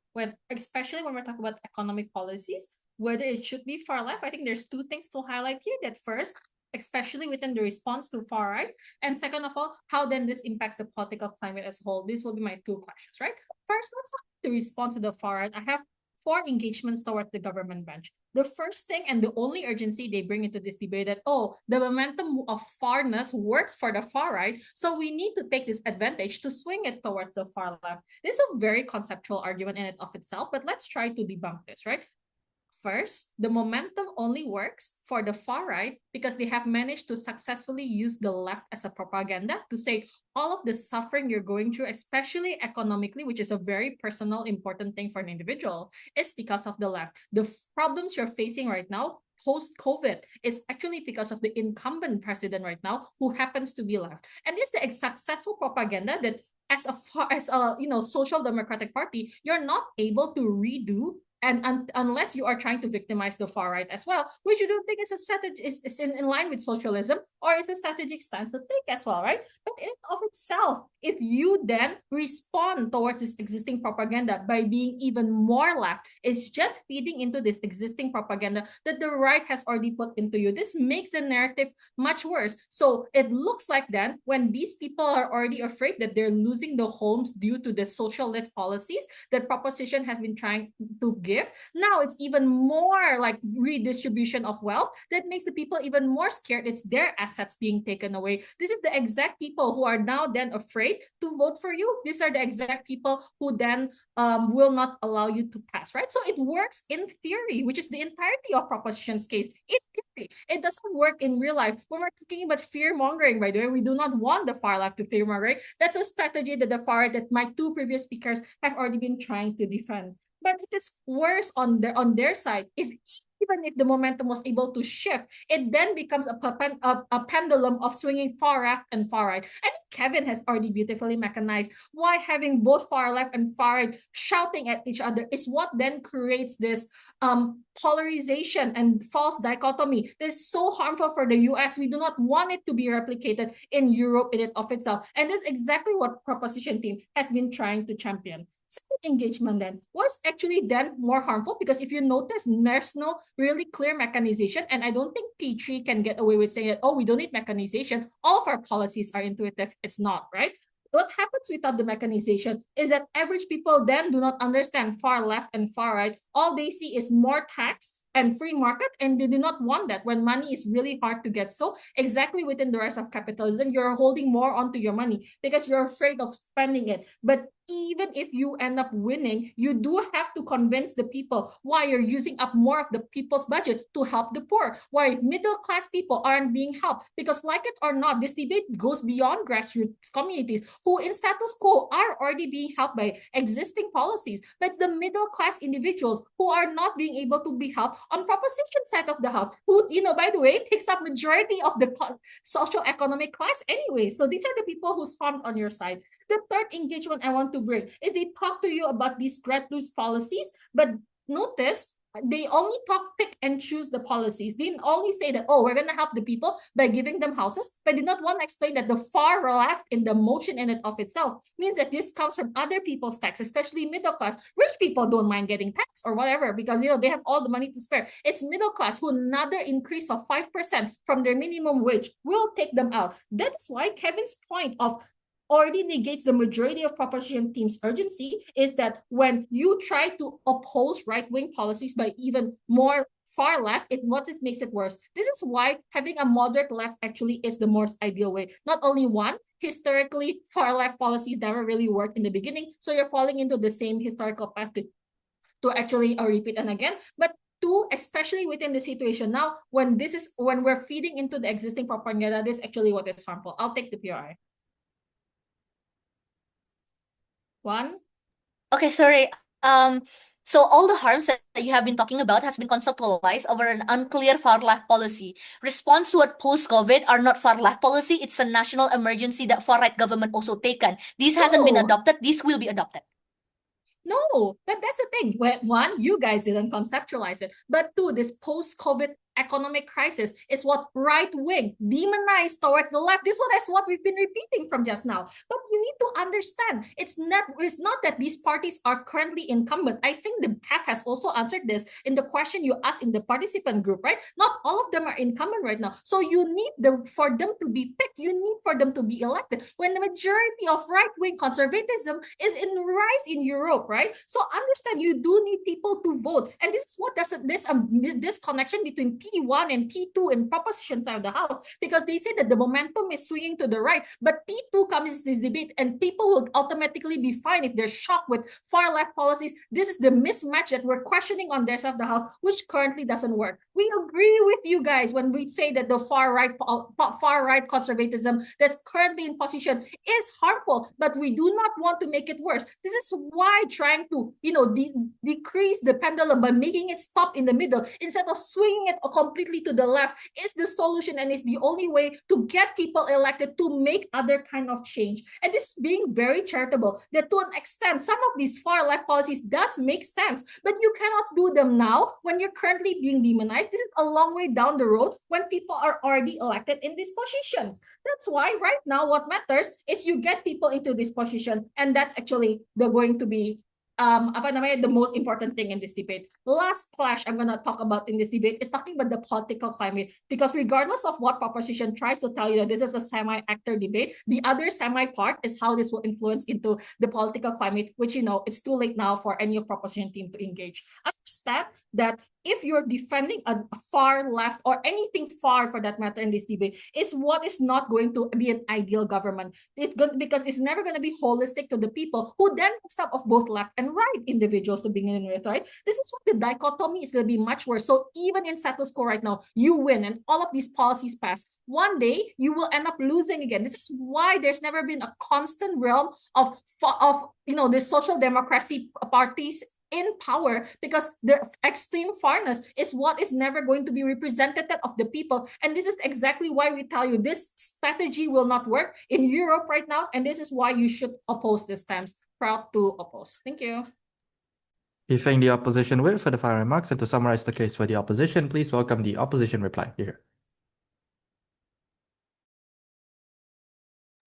Speaker 3: especially when we're talking about economic policies, whether it should be far left? I think there's two things to highlight here. That first, especially within the response to far right, and second of all, how then this impacts the political climate as a whole. This will be my two questions, right? First, let's look at the response to the far right. I have 4 engagements towards the government bench. The first thing and the only urgency they bring into this debate that, oh, the momentum of farness works for the far right, so we need to take this advantage to swing it towards the far left. This is a very conceptual argument in and of itself, but let's try to debunk this, right? First, the momentum only works for the far right because they have managed to successfully use the left as a propaganda to say all of the suffering you're going through, especially economically, which is a very personal, important thing for an individual, is because of the left. The problems you're facing right now, post-COVID, is actually because of the incumbent president right now, who happens to be left. And it's the successful propaganda that as a social democratic party, you're not able to redo, and unless you are trying to victimize the far right as well, which you don't think is a strategy is in line with socialism or is a strategic stance to take as well, right? But in of itself, if you then respond towards this existing propaganda by being even more left, it's just feeding into this existing propaganda that the right has already put into you. This makes the narrative much worse. So it looks like then when these people are already afraid that they're losing the homes due to the socialist policies that proposition has been trying to give, now it's even more like redistribution of wealth that makes the people even more scared. It's their assets being taken away. This is the exact people who are now then afraid to vote for you. These are the exact people who then will not allow you to pass, right? So it works in theory, which is the entirety of proposition's case. In theory, it doesn't work in real life. When we're talking about fear mongering, by the way, we do not want the far left to fear monger. That's a strategy that the far right, that my two previous speakers have already been trying to defend. But it is worse on their side. Even if the momentum was able to shift, it then becomes a pendulum of swinging far left and far right. I think Kevin has already beautifully mechanized why having both far left and far right shouting at each other is what then creates this polarization and false dichotomy. This is so harmful for the US. We do not want it to be replicated in Europe in and of itself. And this is exactly what proposition team has been trying to champion.
Speaker 7: Second engagement then was actually then more harmful because if you notice, there's no really clear mechanization, and I don't think P3 can get away with saying that, oh, we don't need mechanization. All of our policies are intuitive. It's not, right? What happens without the mechanization is that average people then do not understand far left and far right. All they see is more tax and free market, and they do not want that when money is really hard to get. So exactly within the rest of capitalism, you're holding more onto your money because you're afraid of spending it. But even if you end up winning, you do have to convince the people why you're using up more of the people's budget to help the poor, why middle class people aren't being helped. Because like it or not, this debate goes beyond grassroots communities who in status quo are already being helped by existing policies, but the middle class individuals who are not being able to be helped on proposition side of the house, who, by the way, takes up majority of the social economic class anyway. So these are the people who's harmed on your side. The third engagement I want to bring is they talk to you about these grassroots policies, but notice they only pick and choose the policies. They only say that, oh, we're going to help the people by giving them houses, but did not want to explain that the far left in the motion in and of itself means that this comes from other people's tax, especially middle class. Rich people don't mind getting tax or whatever because, they have all the money to spare. It's middle class who another increase of 5% from their minimum wage will take them out. That's why Kevin's point of already negates the majority of proposition team's urgency is that when you try to oppose right-wing policies by even more far left, makes it worse. This is why having a moderate left actually is the most ideal way. Not only one, historically, far left policies never really worked in the beginning, so you're falling into the same historical path to actually repeat and again. But two, especially within the situation now, when we're feeding into the existing propaganda, this is actually what is harmful. I'll take the PRI. One.
Speaker 2: Okay, sorry. So all the harms that you have been talking about has been conceptualized over an unclear far-left policy. Response to what post-COVID are not far-left policy, it's a national emergency that far-right government also taken. This hasn't been adopted, this will be adopted.
Speaker 7: No, but that's the thing. One, you guys didn't conceptualize it. But two, this post-COVID economic crisis is what right-wing demonized towards the left. That's what we've been repeating from just now. But you need to understand, it's not that these parties are currently incumbent. I think the CAP has also answered this in the question you asked in the participant group, right? Not all of them are incumbent right now. So you need for them to be picked, you need for them to be elected. When the majority of right-wing conservatism is in rise in Europe, right? So understand, you do need people to vote. And this is what there's this connection between P1 and P2 in proposition side of the house, because they say that the momentum is swinging to the right, but P2 comes to this debate and people will automatically be fine if they're shocked with far left policies. This is the mismatch that we're questioning on their side of the house, which currently doesn't work. We agree with you guys when we say that the far right conservatism that's currently in position is harmful, but we do not want to make it worse. This is why trying to decrease the pendulum by making it stop in the middle instead of swinging it completely to the left is the solution, and is the only way to get people elected to make other kind of change. And this is being very charitable, that to an extent some of these far left policies does make sense, but you cannot do them now when you're currently being demonized. This is a long way down the road when people are already elected in these positions. That's why right now what matters is you get people into this position, and that's actually going to be the most important thing in this debate. Last clash I'm going to talk about in this debate is talking about the political climate, because regardless of what proposition tries to tell you that this is a semi-actor debate, the other semi-part is how this will influence into the political climate, which, it's too late now for any proposition team to engage. Understand that if you're defending a far left or anything far for that matter in this debate, is what is not going to be an ideal government. It's good because it's never going to be holistic to the people who then mix up of both left and right individuals to begin with, right? This is what the dichotomy is going to be much worse. So even in status quo right now, you win and all of these policies pass. One day you will end up losing again. This is why there's never been a constant realm of the social democracy parties in power, because the extreme farness is what is never going to be representative of the people. And this is exactly why we tell you this strategy will not work in Europe right now, and this is why you should oppose this stance. Proud to oppose. Thank you.
Speaker 1: We thank the opposition whip for the final remarks, and to summarize the case for the opposition, please welcome the opposition reply here.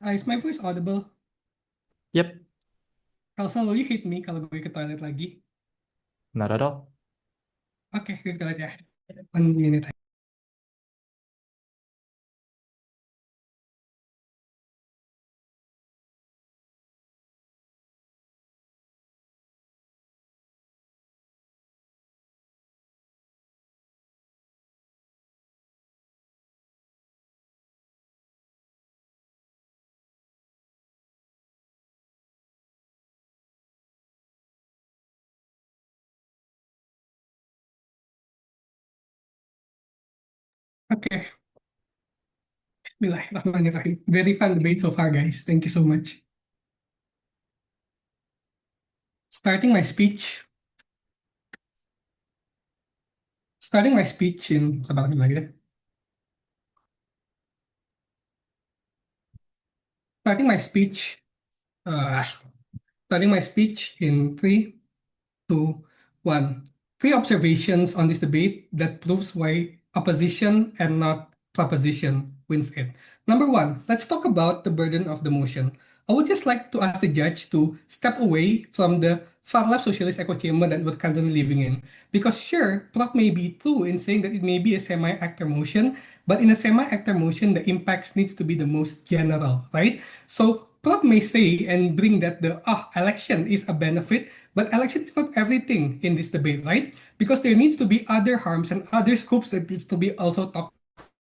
Speaker 5: Is my voice audible?
Speaker 1: Yep.
Speaker 5: Carlsson, will you hate me kalau gue ke toilet lagi?
Speaker 1: Not at all.
Speaker 5: Oke, gue ke toilet ya. 1 minute. Okay. Bismillahirrahmanirrahim. Very fun debate so far, guys. Thank you so much. Starting my speech. In sabar lagi deh. Starting my speech. Starting my speech in 3, 2, 1. 3 observations on this debate that proves why opposition and not proposition wins it. Number 1, let's talk about the burden of the motion. I would just like to ask the judge to step away from the far-left socialist echo chamber that we're currently living in. Because sure, Prop may be true in saying that it may be a semi-actor motion, but in a semi-actor motion, the impacts needs to be the most general, right? So Prop may say and bring that the election is a benefit, but election is not everything in this debate, right? Because there needs to be other harms and other scopes that needs to be also talked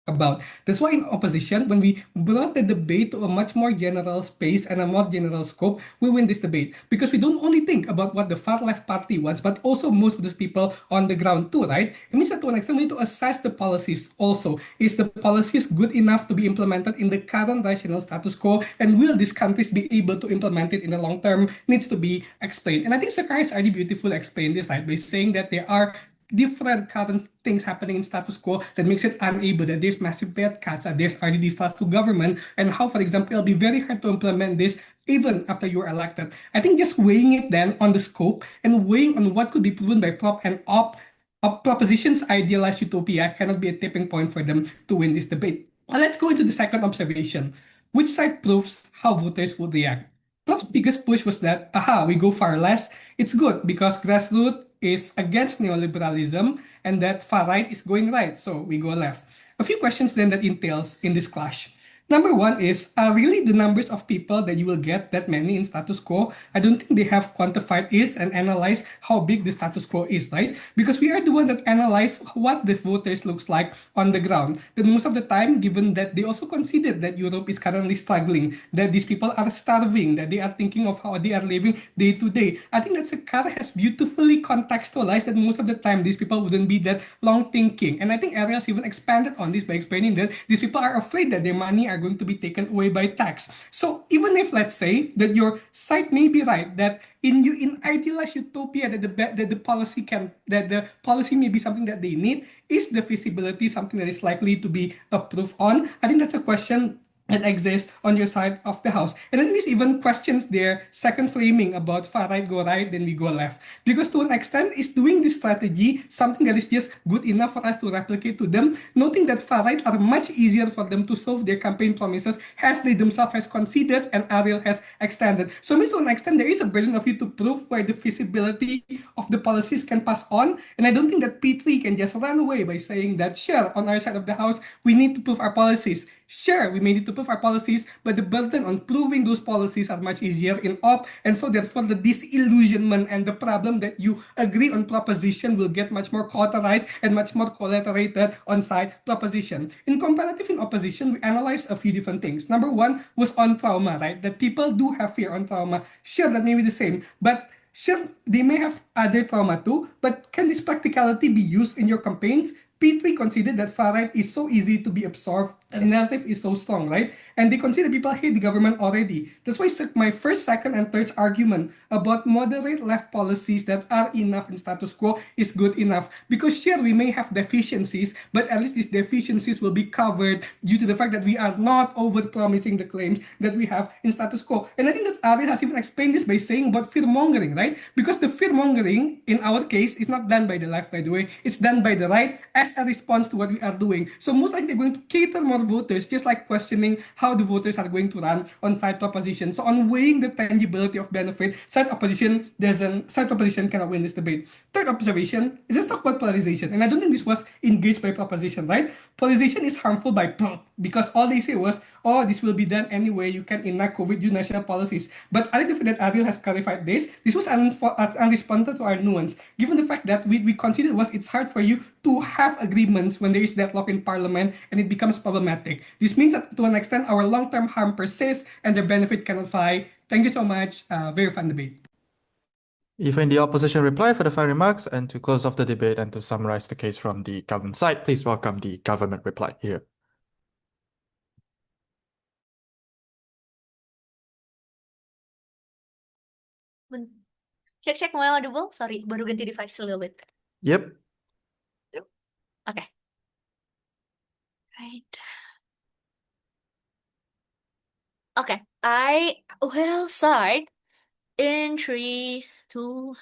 Speaker 5: about. That's why in opposition, when we brought the debate to a much more general space and a more general scope, we win this debate. Because we don't only think about what the far left party wants, but also most of those people on the ground too, right? It means that to an extent, we need to assess the policies also. Is the policies good enough to be implemented in the current rational status quo? And will these countries be able to implement it in the long term? Needs to be explained. And I think Sekar has already beautifully explained this, right? By saying that there are different current things happening in status quo that makes it unable, that there's massive pay cuts, that there's already distrust to government, and how, for example, it'll be very hard to implement this even after you're elected. I think just weighing it then on the scope and weighing on what could be proven by prop and op, proposition's idealized utopia cannot be a tipping point for them to win this debate. Now let's go into the second observation. Which side proves how voters would react? Prop's biggest push was that, we go far less. It's good because grassroots is against neoliberalism and that far right is going right, so we go left. A few questions then that entails in this clash. Number 1 is, are really the numbers of people that you will get that many in status quo? I don't think they have quantified is and analyzed how big the status quo is, right? Because we are the one that analyze what the voters looks like on the ground. Then most of the time, given that they also consider that Europe is currently struggling, that these people are starving, that they are thinking of how they are living day to day. I think that Sekar has beautifully contextualized that most of the time these people wouldn't be that long thinking. And I think Ariel's even expanded on this by explaining that these people are afraid that their money are going to be taken away by tax. So even if, let's say, that your side may be right, that in idealized utopia that the policy may be something that they need, is the feasibility something that is likely to be approved on? I think that's a question that exists on your side of the house. And then this even questions their second framing about far right go right, then we go left. Because to an extent, is doing this strategy something that is just good enough for us to replicate to them, noting that far right are much easier for them to solve their campaign promises as they themselves has conceded and Ariel has extended. So to an extent, there is a burden of you to prove why the feasibility of the policies can pass on. And I don't think that P3 can just run away by saying that, sure, on our side of the house, we need to prove our policies. Sure, we may need to prove our policies, but the burden on proving those policies are much easier in op, and so therefore the disillusionment and the problem that you agree on proposition will get much more cauterized and much more collaborated on side proposition. In comparative in opposition, we analyzed a few different things. Number 1 was on trauma, right? That people do have fear on trauma. Sure, that may be the same, but sure, they may have other trauma too, but can this practicality be used in your campaigns? P3 considered that far right is so easy to be absorbed and the narrative is so strong, right? And they consider people hate the government already. That's why my first, second, and third argument about moderate left policies that are enough in status quo is good enough. Because sure, we may have deficiencies, but at least these deficiencies will be covered due to the fact that we are not over-promising the claims that we have in status quo. And I think that Ariel has even explained this by saying about fear-mongering, right? Because the fear-mongering, in our case, is not done by the left, by the way. It's done by the right as a response to what we are doing. So most likely they're going to cater more voters, just like questioning how the voters are going to run on side proposition. So on weighing the tangibility of benefit, side opposition cannot win this debate. Third observation is let's talk about polarization. And I don't think this was engaged by proposition, right? Polarization is harmful by prop because all they say was, oh, this will be done anyway. You can enact COVID due national policies. But I think that Ariel has clarified this. This was unresponsive to our nuance, given the fact that we considered it's hard for you to have agreements when there is deadlock in parliament and it becomes problematic. This means that to an extent our long-term harm persists and the benefit cannot fly. Thank you so much. Very fun debate.
Speaker 1: If in the opposition reply for the final remarks and to close off the debate and to summarize the case from the government side, please welcome the government reply here.
Speaker 2: Check my audible. Sorry, baru ganti device a little bit.
Speaker 1: Yep.
Speaker 2: Okay. Right. Okay. I will start in 3, 2,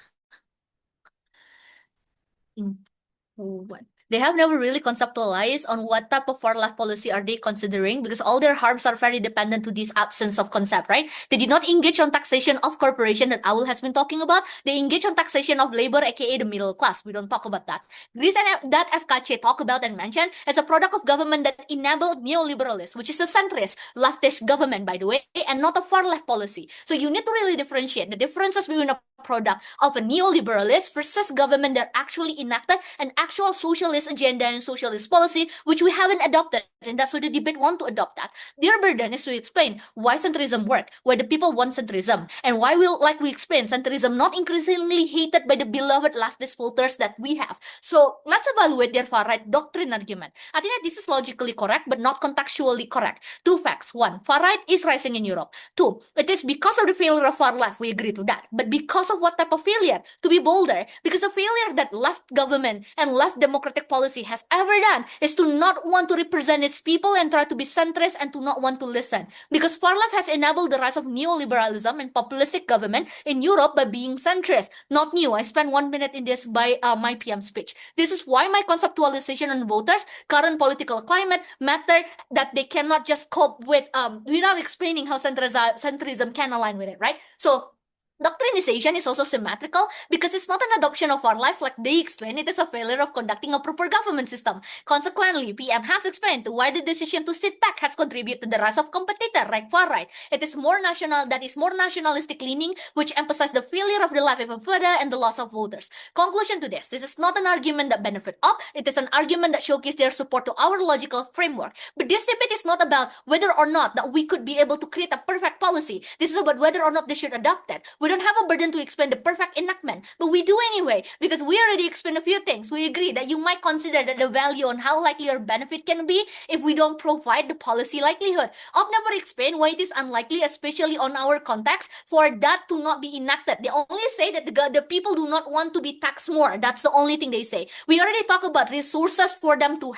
Speaker 2: 1. They have never really conceptualized on what type of far-left policy are they considering because all their harms are very dependent to this absence of concept, right? They did not engage on taxation of corporation that Aul has been talking about. They engage on taxation of labor, aka the middle class. We don't talk about that. This and that FKC talk about and mentioned as a product of government that enabled neoliberalism, which is a centrist, leftist government, by the way, and not a far-left policy. So you need to really differentiate the differences between a product of a neoliberalist versus government that actually enacted an actual socialist agenda and socialist policy, which we haven't adopted, and that's why the debate want to adopt that. Their burden is to explain why centrism worked, why the people want centrism, and why we explain centrism not increasingly hated by the beloved leftist voters that we have. So let's evaluate their far-right doctrine argument. I think that this is logically correct, but not contextually correct. 2 facts. 1, far-right is rising in Europe. 2, it is because of the failure of far-left, we agree to that, but because of what type of failure? To be bolder, because the failure that left government and left democratic policy has ever done is to not want to represent its people and try to be centrist and to not want to listen. Because far left has enabled the rise of neoliberalism and populistic government in Europe by being centrist. Not new. I spent 1 minute in this by my PM speech. This is why my conceptualization on voters, current political climate matter that they cannot just cope with without explaining how centrism can align with it, right? So doctrinization is also symmetrical because it's not an adoption of our life like they explain. It is a failure of conducting a proper government system. Consequently, PM has explained why the decision to sit back has contributed to the rise of competitor like far right. It is more nationalistic leaning, which emphasizes the failure of the life even further and the loss of voters. Conclusion to this is not an argument that benefit up. It is an argument that showcases their support to our logical framework. But this debate is not about whether or not that we could be able to create a perfect policy. This is about whether or not they should adopt it. We don't have a burden to explain the perfect enactment, but we do anyway, because we already explained a few things. We agree that you might consider that the value on how likely your benefit can be if we don't provide the policy likelihood. I've never explained why it is unlikely, especially on our context, for that to not be enacted. They only say that the people do not want to be taxed more. That's the only thing they say. We already talk about resources for them to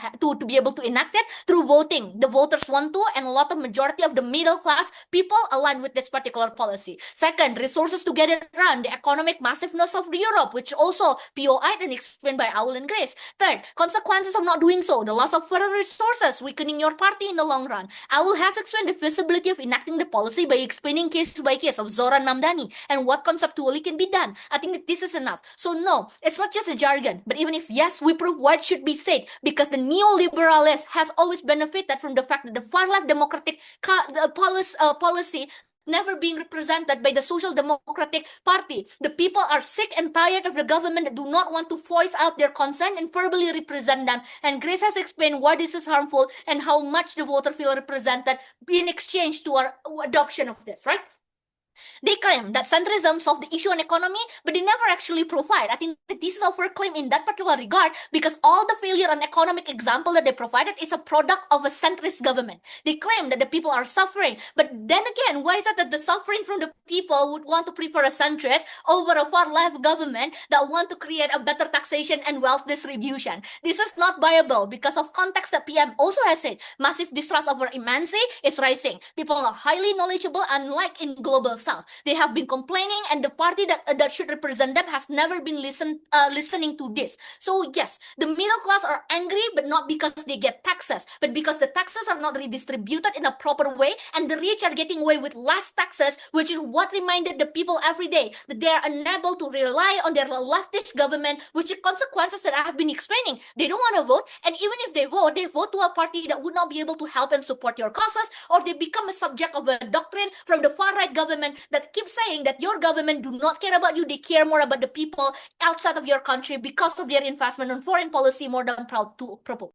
Speaker 2: be able to enact it through voting. The voters want to, and a lot of majority of the middle class people align with this particular policy. Second, resources to get it run, the economic massiveness of Europe, which also POI'd and explained by Aul and Grace. Third, consequences of not doing so, the loss of further resources, weakening your party in the long run. Aul has explained the feasibility of enacting the policy by explaining case by case of Zoran Namdani and what conceptually can be done. I think that this is enough. So no, it's not just a jargon, but even if yes, we prove what should be said, because the neoliberalist has always benefited from the fact that the far-left democratic policy never being represented by the Social Democratic Party. The people are sick and tired of the government that do not want to voice out their concern and verbally represent them. And Grace has explained why this is harmful and how much the voter feel represented in exchange to our adoption of this, right? They claim that centrism solved the issue on economy, but they never actually provide. I think that this is our claim in that particular regard, because all the failure on economic example that they provided is a product of a centrist government. They claim that the people are suffering, but then again, why is it that the suffering from the people would want to prefer a centrist over a far-left government that want to create a better taxation and wealth distribution? This is not viable because of context that PM also has said. Massive distrust over immensity is rising. People are highly knowledgeable, unlike in global south. themselves. They have been complaining, and the party that should represent them has never been listening to this. So yes, the middle class are angry, but not because they get taxes, but because the taxes are not redistributed in a proper way, and the rich are getting away with less taxes, which is what reminded the people every day that they are unable to rely on their leftist government, which are consequences that I have been explaining. They don't want to vote, and even if they vote to a party that would not be able to help and support your causes, or they become a subject of a doctrine from the far-right government that keeps saying that your government do not care about you, they care more about the people outside of your country because of their investment on foreign policy more than proud to propose.